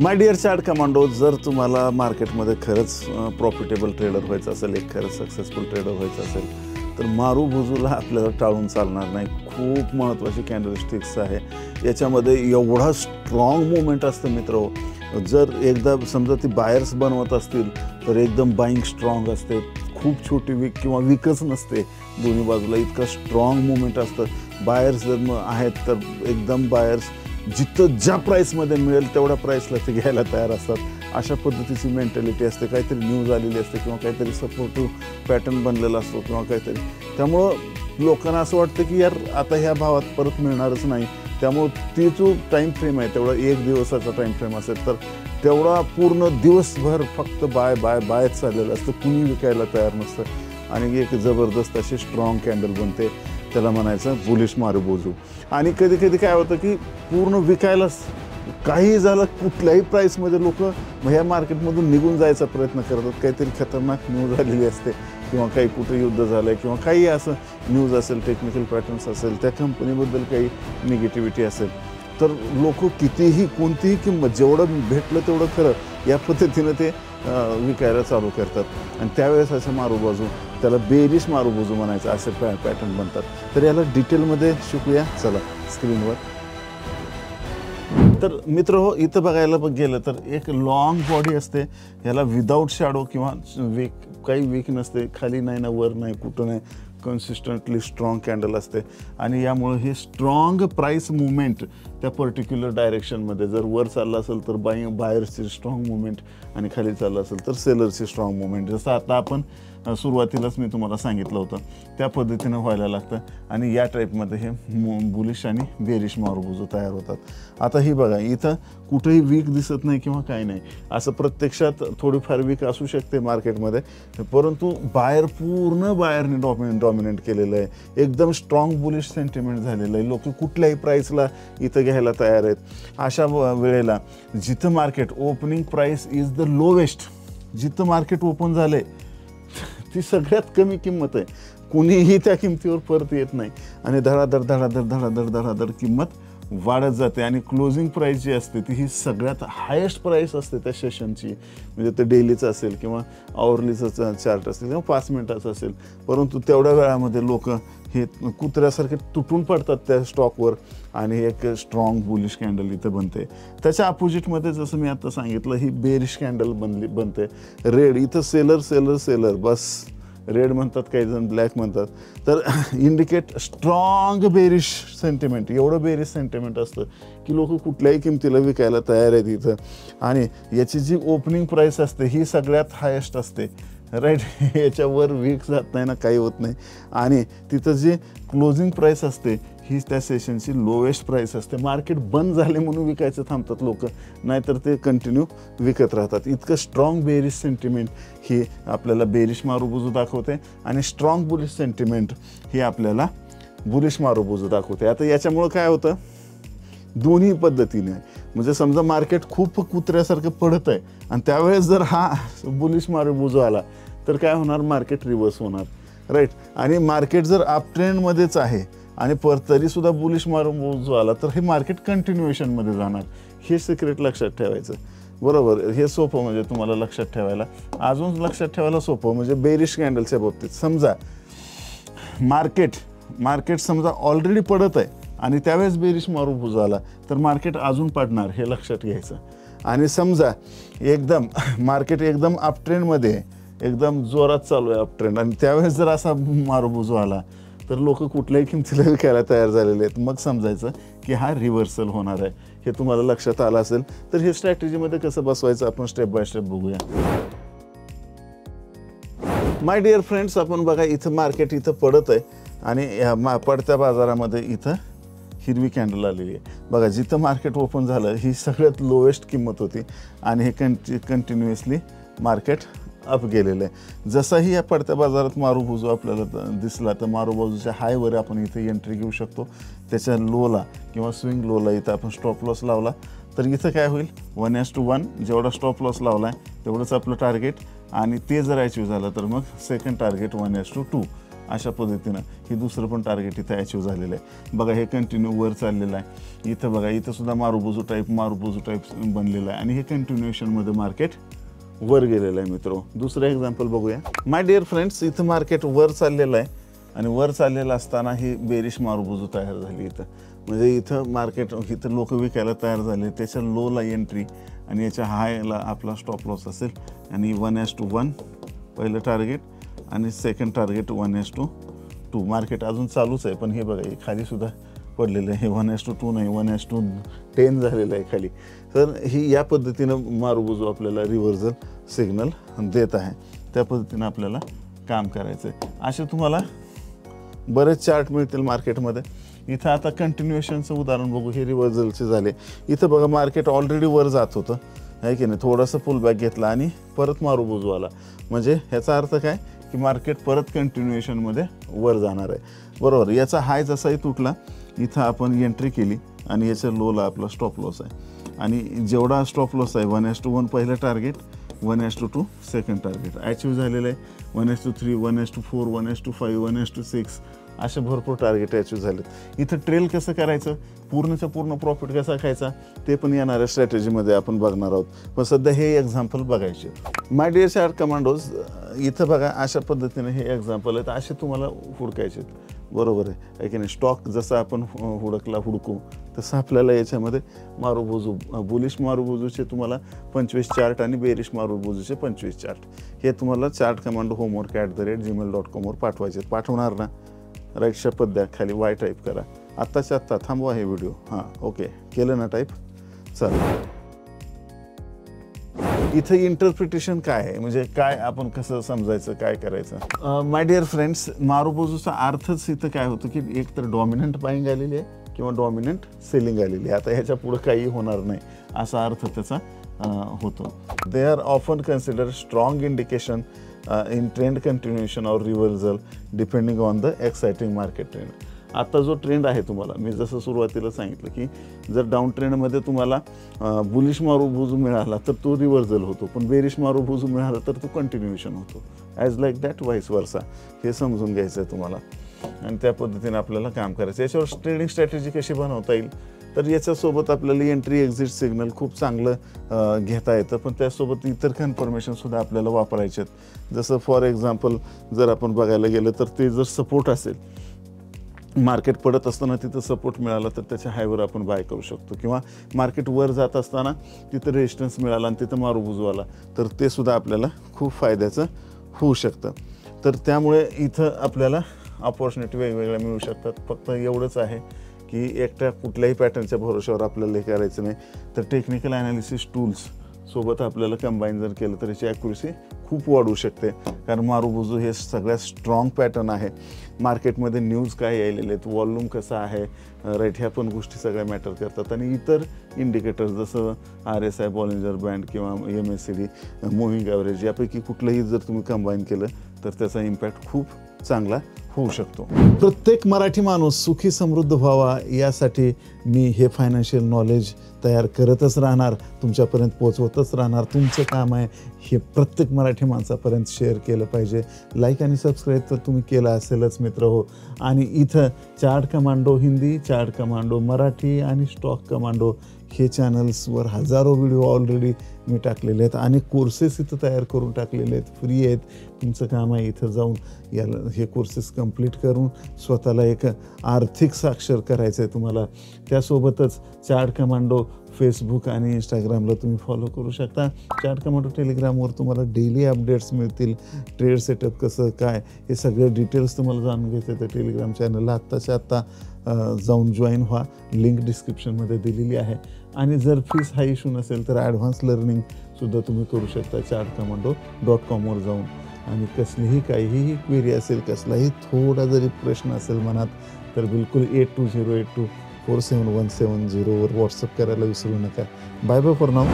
My dear chart commando, जर तुम्हाला मार्केटमध्ये खरंच प्रॉफिटेबल ट्रेडर व्हायचं असेल, एक खरंच सक्सेसफुल ट्रेडर व्हायचं असेल, तर मारुबुजूला आपल्याला टाळून चालणार नाही. खूप महत्त्वाची कॅन्डलस्टिक्स आहे याच्यामध्ये. एवढा स्ट्रॉंग मुवमेंट असतं मित्र. जर एकदा समजा ती बायर्स बनवत असतील तर एकदम बाईंग स्ट्रॉंग असते. खूप छोटी वीक किंवा वीकच नसते दोन्ही बाजूला. इतका स्ट्रॉंग मुवमेंट असतं. बायर्स जर आहेत तर एकदम बायर्स जिथं ज्या प्राईसमध्ये मिळेल तेवढ्या प्राईसला ते घ्यायला तयार असतात. अशा पद्धतीची मेंटॅलिटी असते. काहीतरी न्यूज आलेली असते किंवा काहीतरी सपोर्टिव्ह पॅटर्न बनलेला असतो किंवा काहीतरी. त्यामुळं लोकांना असं वाटतं की यार आता ह्या भावात परत मिळणारच नाही. त्यामुळं ती जो टाईम फ्रेम आहे तेवढा एक दिवसाचा टाईम फ्रेम असेल तर तेवढा पूर्ण दिवसभर फक्त बाय बाय बायच चाललेलं असतं. कुणी विकायला तयार नसतं आणि एक जबरदस्त अशी स्ट्रॉंग कॅन्डल बनते. त्याला म्हणायचं बुलिश मारुबुजू. आणि कधी कधी काय होतं की पूर्ण विकायलाच काही झालं कुठल्याही प्राईसमध्ये लोक ह्या मार्केटमधून निघून जायचा प्रयत्न करतात. काहीतरी खतरनाक न्यूज आलेली असते किंवा काही कुठे युद्ध झालं आहे किंवा काही असं न्यूज असेल, टेक्निकल पॅटर्न्स असेल, त्या कंपनीबद्दल काही निगेटिव्हिटी असेल तर लोक कितीही कोणतीही किंमत जेवढं भेटलं तेवढं खरं या पद्धतीनं ते विकायला चालू करतात. आणि त्यावेळेस असं मारुबुजू, त्याला बेरिश मारुबुजू म्हणायचं, असे पॅटर्न बनतात. तर याला डिटेलमध्ये शिकूया चला स्क्रीनवर. तर मित्र हो, इथं बघायला गेलं तर एक लॉंग बॉडी असते. ह्याला विदाऊट शॅडो किंवा काही वीक नसते. खाली नाही ना वर नाही कुठं नाही, कन्सिस्टंटली स्ट्रॉंग कॅन्डल असते. आणि यामुळे हे स्ट्रॉंग प्राईस मुवमेंट त्या पर्टिक्युलर डायरेक्शनमध्ये, जर वर चाललं असेल तर बायर्सची स्ट्रॉंग मुवमेंट आणि खाली चाललं असेल तर सेलरची स्ट्रॉंग मुवमेंट. जसं आता आपण सुरुवातीलाच मी तुम्हाला सांगितलं होतं त्या पद्धतीनं व्हायला लागतं. आणि या टाईपमध्ये हे बुलिश आणि बेरिश मारुबुजू तयार होतात. आता ही बघा, इथं कुठेही वीक दिसत नाही किंवा काही नाही. असं प्रत्यक्षात थोडीफार वीक असू शकते मार्केटमध्ये, परंतु बायर पूर्ण बायरने डॉमिनेट केलेलं आहे. एकदम स्ट्रॉंग बुलिश सेंटिमेंट झालेलं आहे. लोक कुठल्याही प्राईसला इथं घ्यायला तयार आहेत. अशा वेळेला जिथं market opening price is the lowest, जिथं मार्केट ओपन झालं आहे ती सगळ्यात कमी किंमत आहे. कुणीही त्या किमतीवर परत येत नाही आणि धडाधड धडाधड धडाधड धडाधड किंमत वाढत जाते. आणि क्लोजिंग प्राईस जी असते ती ही सगळ्यात हायेस्ट प्राईस असते त्या सेशनची. म्हणजे ते डेलीचं असेल किंवा आवरलीचं चार्ट असेल किंवा 5 मिनिटाचं असेल, परंतु तेवढ्या वेळामध्ये लोक हे कुत्र्यासारखे तुटून पडतात त्या स्टॉकवर आणि एक स्ट्रॉंग बुलिश कॅन्डल इथं बनते. त्याच्या अपोजिटमध्ये जसं मी आता सांगितलं ही बेरिश कॅन्डल बनते. रेड इथं सेलर सेलर सेलर, बस रेड म्हणतात, काही जण ब्लॅक म्हणतात. तर इंडिकेट स्ट्रॉंग बेरिश सेंटिमेंट. एवढं बेरिश सेंटिमेंट असतं की लोक कुठल्याही किमतीला विकायला तयार आहेत इथं. आणि याची जी ओपनिंग प्राईस असते ही सगळ्यात हायेस्ट असते, राईट. याच्यावर वीक जात नाही ना, काही होत नाही. आणि तिथं जी क्लोजिंग प्राईस असते ही त्या सेशनची लोवेस्ट प्राईस असते. मार्केट बंद झाले म्हणून विकायचं थांबतात लोक, नाहीतर ते कंटिन्यू विकत राहतात. इतकं स्ट्रॉंग बेरिश सेंटिमेंट ही आपल्याला बेरिश मारुबुजू दाखवते आणि स्ट्रॉंग बुलिश सेंटिमेंट ही आपल्याला बुलिश मारुबुजू दाखवते. आता याच्यामुळं काय होतं, दोन्ही पद्धतीने, म्हणजे समजा मार्केट खूप कुत्र्यासारखं पडत आहे आणि त्यावेळेस जर हा बुलिश मारुबुजू आला तर काय होणार, मार्केट रिव्हर्स होणार, राईट. आणि मार्केट जर अप ट्रेंडमध्येच आहे आणि तरीसुद्धा बुलिश मारुबुजू आला तर हे मार्केट कंटिन्युएशनमध्ये जाणार. हे सिक्रेट लक्षात ठेवायचं, बरोबर. हे सोपं म्हणजे तुम्हाला लक्षात ठेवायला, अजून लक्षात ठेवायला सोपं म्हणजे बेरिश कॅन्डलच्या बाबतीत समजा मार्केट समजा ऑलरेडी पडत आहे आणि त्यावेळेस बेरिश मारुबुजू आला तर मार्केट अजून पडणार, हे लक्षात घ्यायचं. आणि समजा एकदम मार्केट एकदम अप ट्रेंडमध्ये आहे, एकदम जोरात चालू आहे अप ट्रेंड, आणि त्यावेळेस जर असा मारुबुजू आला तर लोक कुठल्याही किमतीला विकायला तयार झालेले आहेत. मग समजायचं की हा रिव्हर्सल होणार आहे. हे तुम्हाला लक्षात आलं असेल तर हे स्ट्रॅटेजीमध्ये कसं बसवायचं आपण स्टेप बाय स्टेप बघूया. माय डिअर फ्रेंड्स, आपण बघा इथं मार्केट इथं पडत आहे आणि या पडत्या बाजारामध्ये इथं हिरवी कॅन्डल आलेली आहे. बघा जिथं मार्केट ओपन झालं ही सगळ्यात लोवेस्ट किंमत होती आणि हे कंटिन्युअसली मार्केट अप गेलेलं आहे. जसाही या पडत्या बाजारात मारुबुजू आपल्याला दिसला तर मारुबुजूच्या हायवर आपण इथे एंट्री घेऊ शकतो. त्याच्या लोला किंवा स्विंग लोला इथं आपण स्टॉप लॉस लावला तर इथं काय होईल, 1:1. जेवढा स्टॉप लॉस लावला आहे तेवढंच आपलं टार्गेट, आणि ते जर अचीव झालं तर मग सेकंड टार्गेट 1:2. अशा पद्धतीनं हे दुसरं पण टार्गेट इथं अचीव झालेलं आहे. बघा हे कंटिन्यू वर चाललेलं आहे. इथं बघा इथं सुद्धा मारुबुजू टाईप बनलेलं आहे आणि हे कंटिन्युएशनमध्ये मार्केट वर गेलेलं आहे मित्रो. दुसरं एक्झाम्पल बघूया. माय डिअर फ्रेंड्स, इथं मार्केट वर चाललेलं आहे आणि वर चाललेलं असताना ही बेरिश मारुबुजू तयार झाली इथं. म्हणजे इथं मार्केट इथं लोक विकायला तयार झाले. त्याच्या लोला एंट्री आणि याच्या हायला आपला स्टॉप लॉस असेल आणि 1:1 पहिलं टार्गेट आणि सेकंड टार्गेट 1:2. मार्केट अजून चालूच आहे, पण हे बघा हे खाली सुद्धा पडलेलं आहे. 1:2 नाही 1:10 झालेलं आहे खाली. तर ही या पद्धतीनं मारुबुजू आपल्याला रिव्हर्सल सिग्नल देत आहे. त्या पद्धतीनं आपल्याला काम करायचं आहे. असे तुम्हाला बरेच चार्ट मिळतील मार्केटमध्ये. इथं आता कंटिन्युएशनचं उदाहरण बघू. हे रिव्हर्सलचे झाले. इथं बघा मार्केट ऑलरेडी वर जात होतं आहे की नाही. थोडंसं पुलबॅक घेतला आणि परत मारुबुजू आला. म्हणजे ह्याचा अर्थ काय की मार्केट परत कंटिन्युएशनमध्ये वर जाणार आहे. बरोबर. याचा हाय जसाही तुटला इथं आपण एंट्री केली आणि याच्या लोला आपला स्टॉप लॉस आहे. आणि जेवढा स्टॉप लॉस आहे 1:1 पहिलं टार्गेट 1:2 सेकंड टार्गेट अचीव झालेलं आहे. 1:3 1:4 1:5 1:6 असे भरपूर टार्गेट अचीव झालेत. इथं ट्रेल कसं करायचं, पूर्णच्या पूर्ण प्रॉफिट कसा खायचा ते पण येणाऱ्या स्ट्रॅटेजीमध्ये आपण बघणार आहोत. पण सध्या हे एक्झाम्पल बघायचे. माय डिअर चार्ट कमांडोज, इथं बघा अशा पद्धतीने हे एक्झाम्पल आहेत. असे तुम्हाला हुडकायचे. बरोबर आहे की नाही. स्टॉक जसं आपण हुडकू तसं आपल्याला याच्यामध्ये मारुबुजू बुलिश मारुबुजूचे तुम्हाला 25 चार्ट आणि बेरिश मारुबुजूचे 25 चार्ट हे तुम्हाला चार्ट कमांडो homework@gmail.com वर पाठवायचे. पाठवणार ना, राईट शपथ द्या, खाली वाय टाईप करा. आत्ताच्या आत्ता थांबवा हे व्हिडिओ. हां ओके केलं ना टाईप. चला इथं इंटरप्रिटेशन काय आहे, म्हणजे काय आपण कसं समजायचं, काय करायचं. माय डिअर फ्रेंड्स, मारुबुजूचा अर्थच इथं काय होतं की एक तर डॉमिनंट बाईंग आलेली आहे किंवा डॉमिनंट सेलिंग आलेली आहे. आता ह्याच्या पुढे काही होणार नाही असा अर्थ त्याचा होतो. They are often consider strong indication in trend continuation or reversal depending on the exciting market trend. आता जो ट्रेंड आहे तुम्हाला मी जसं सुरुवातीला सांगितलं की जर डाऊन ट्रेंडमध्ये तुम्हाला बुलिश मारुबुजू मिळाला तर तो रिव्हर्सल होतो, पण बेरिश मारुबुजू मिळाला तर तो कंटिन्युएशन होतो. ॲज लाईक दॅट व्हाईस वर्सा. हे समजून घ्यायचं आहे तुम्हाला आणि त्या पद्धतीने आपल्याला काम करायचं. याच्यावर ट्रेडिंग स्ट्रॅटेजी कशी बनवता येईल तर याच्यासोबत आपल्याला एंट्री एक्झिट सिग्नल खूप चांगलं घेता येतं, पण त्यासोबत इतर कन्फर्मेशनसुद्धा आपल्याला वापरायचे आहेत. जसं फॉर एक्झाम्पल जर आपण बघायला गेलं तर ते जर सपोर्ट असेल, मार्केट पडत असताना तिथं सपोर्ट मिळाला तर त्याच्या हायवर आपण बाय करू शकतो, किंवा मार्केट वर जात असताना तिथं रेजिस्टन्स मिळाला आणि तिथं मारुबुजू आला तर ते सुद्धा आपल्याला खूप फायद्याचं होऊ शकतं. तर त्यामुळे इथं आपल्याला अपॉर्च्युनिटी वेगवेगळ्या मिळू शकतात. फक्त एवढंच आहे की एकट्या कुठल्याही पॅटर्नच्या भरोश्यावर आपल्याला हे करायचं नाही. तर टेक्निकल ॲनालिसिस टूल्स सोबत आपल्याला कंबाईन जर केलं तर याची ॲक्युरेसी खूप वाढू शकते. कारण मारुबुजू हे सगळ्यात स्ट्रॉंग पॅटर्न आहे. मार्केटमध्ये न्यूज काय यायलेले आहेत, वॉल्यूम कसा आहे, राईट, ह्या पण गोष्टी सगळ्या मॅटर करतात. आणि इतर इंडिकेटर्स जसं RSI बॉलिंजर बँड किंवा MACD मुव्हिंग ॲव्हरेज यापैकी कुठलंही जर तुम्ही कंबाईन केलं तर त्याचा इम्पॅक्ट खूप चांगला होऊ शकतो. प्रत्येक मराठी माणूस सुखी समृद्ध व्हावा यासाठी मी हे फायनान्शियल नॉलेज तयार करतच राहणार, तुमच्यापर्यंत पोहोचवतच राहणार. तुमचं काम आहे हे प्रत्येक मराठी माणसापर्यंत शेअर केलं पाहिजे. लाईक आणि सबस्क्राईब तर तुम्ही केलं असेलच मित्र हो. आणि इथं chart commando Hindi, chart commando Marathi आणि स्टॉक कमांडो हे चॅनल्सवर हजारो व्हिडिओ ऑलरेडी मी टाकलेले आहेत आणि कोर्सेस इथं तयार करून टाकलेले आहेत, फ्री आहेत. तुमचं काम आहे इथं जाऊन याला हे कोर्सेस कंप्लीट करून स्वतःला एक आर्थिक साक्षर करायचं आहे तुम्हाला. त्यासोबतच चार्ट कमांडो फेसबुक आणि इंस्टाग्रामला तुम्ही फॉलो करू शकता. चार्ट कमांडो टेलिग्रामवर तुम्हाला डेली अपडेट्स मिळतील. ट्रेड सेटअप कसं काय हे सगळे डिटेल्स तुम्हाला जाणून घ्यायचं तर टेलिग्राम चॅनलला आत्ताच्या आत्ता जाऊन जॉईन व्हा. लिंक डिस्क्रिप्शनमध्ये दिलेली आहे. आणि जर फीस हा इश्यू नसेल तर ॲडव्हान्स लर्निंगसुद्धा तुम्ही करू शकता chartcommando.com वर जाऊन. आणि कसलीही काहीही क्वेरी असेल, कसलाही थोडा जरी प्रश्न असेल मनात तर बिलकुल 8208247170 वर व्हॉट्सअप करायला विसरू नका. Bye bye for now.